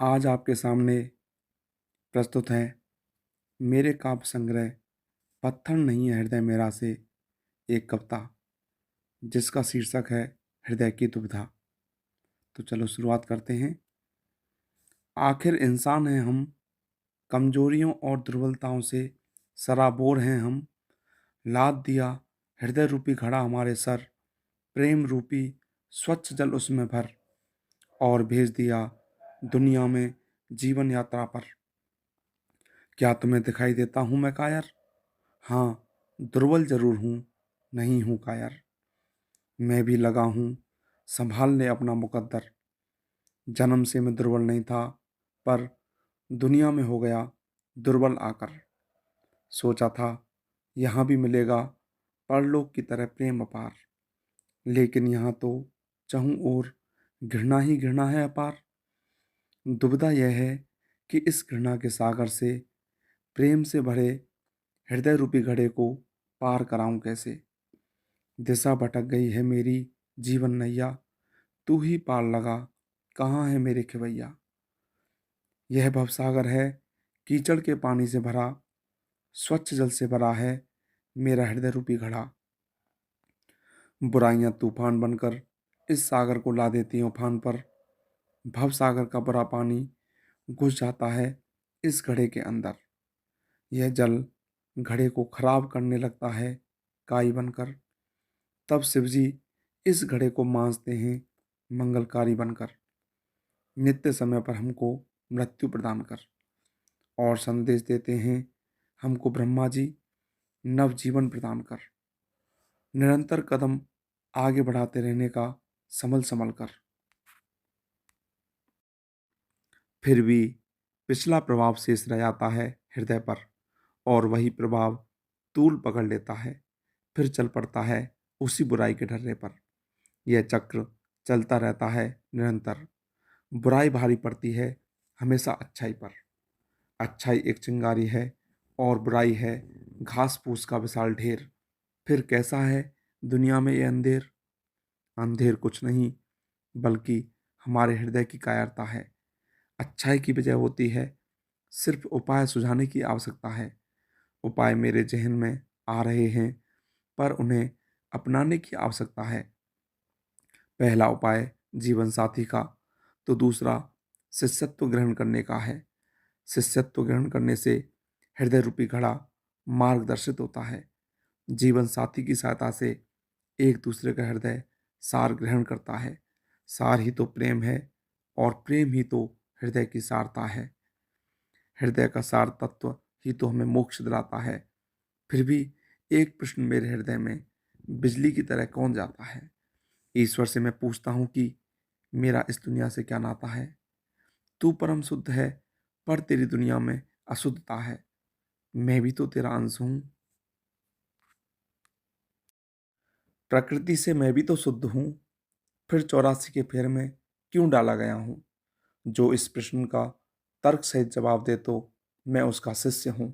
आज आपके सामने प्रस्तुत है मेरे काव्य संग्रह पत्थर नहीं है हृदय मेरा से एक कविता जिसका शीर्षक है हृदय की दुविधा। तो चलो शुरुआत करते हैं। आखिर इंसान हैं हम, कमजोरियों और दुर्बलताओं से सराबोर हैं हम। लाद दिया हृदय रूपी घड़ा हमारे सर, प्रेम रूपी स्वच्छ जल उसमें भर, और भेज दिया दुनिया में जीवन यात्रा पर। क्या तुम्हें दिखाई देता हूँ मैं कायर? हाँ, दुर्बल जरूर हूँ, नहीं हूँ कायर। मैं भी लगा हूँ संभालने अपना मुकद्दर। जन्म से मैं दुर्बल नहीं था, पर दुनिया में हो गया दुर्बल आकर। सोचा था यहाँ भी मिलेगा परलोक की तरह प्रेम अपार, लेकिन यहाँ तो चाहूँ और घृणा ही घृणा है अपार। दुविधा यह है कि इस घृणा के सागर से प्रेम से भरे हृदय रूपी घड़े को पार कराऊं कैसे। दिशा भटक गई है मेरी जीवन नैया, तू ही पार लगा कहाँ है मेरे खिवैया। यह भवसागर है कीचड़ के पानी से भरा, स्वच्छ जल से भरा है मेरा हृदय रूपी घड़ा। बुराइयां तूफान बनकर इस सागर को ला देती हैं उफान पर। भवसागर का बुरा पानी घुस जाता है इस घड़े के अंदर। यह जल घड़े को खराब करने लगता है काई बनकर। तब शिवजी इस घड़े को मांजते हैं मंगलकारी बनकर। नित्य समय पर हमको मृत्यु प्रदान कर, और संदेश देते हैं हमको ब्रह्मा जी नवजीवन प्रदान कर। निरंतर कदम आगे बढ़ाते रहने का संभल संभल कर। फिर भी पिछला प्रभाव शेष रह जाता है हृदय पर, और वही प्रभाव तूल पकड़ लेता है। फिर चल पड़ता है उसी बुराई के ढर्रे पर। यह चक्र चलता रहता है निरंतर। बुराई भारी पड़ती है हमेशा अच्छाई पर। अच्छाई एक चिंगारी है और बुराई है घास फूस का विशाल ढेर। फिर कैसा है दुनिया में ये अंधेर? अंधेर कुछ नहीं, बल्कि हमारे हृदय की कायरता है। अच्छाई की वजह होती है, सिर्फ उपाय सुझाने की आवश्यकता है। उपाय मेरे जहन में आ रहे हैं, पर उन्हें अपनाने की आवश्यकता है। पहला उपाय जीवन साथी का, तो दूसरा शिष्यत्व ग्रहण करने का है। शिष्यत्व ग्रहण करने से हृदय रूपी घड़ा मार्गदर्शित होता है। जीवन साथी की सहायता से एक दूसरे का हृदय सार ग्रहण करता है। सार ही तो प्रेम है, और प्रेम ही तो हृदय की सारता है। हृदय का सार तत्व ही तो हमें मोक्ष दिलाता है। फिर भी एक प्रश्न मेरे हृदय में बिजली की तरह कौन जाता है। ईश्वर से मैं पूछता हूँ कि मेरा इस दुनिया से क्या नाता है। तू परम शुद्ध है, पर तेरी दुनिया में अशुद्धता है। मैं भी तो तेरा अंश हूँ। प्रकृति से मैं भी तो शुद्ध हूँ, फिर 84 के फेर में क्यों डाला गया हूँ। जो इस प्रश्न का तर्क सहित जवाब दे तो मैं उसका शिष्य हूँ।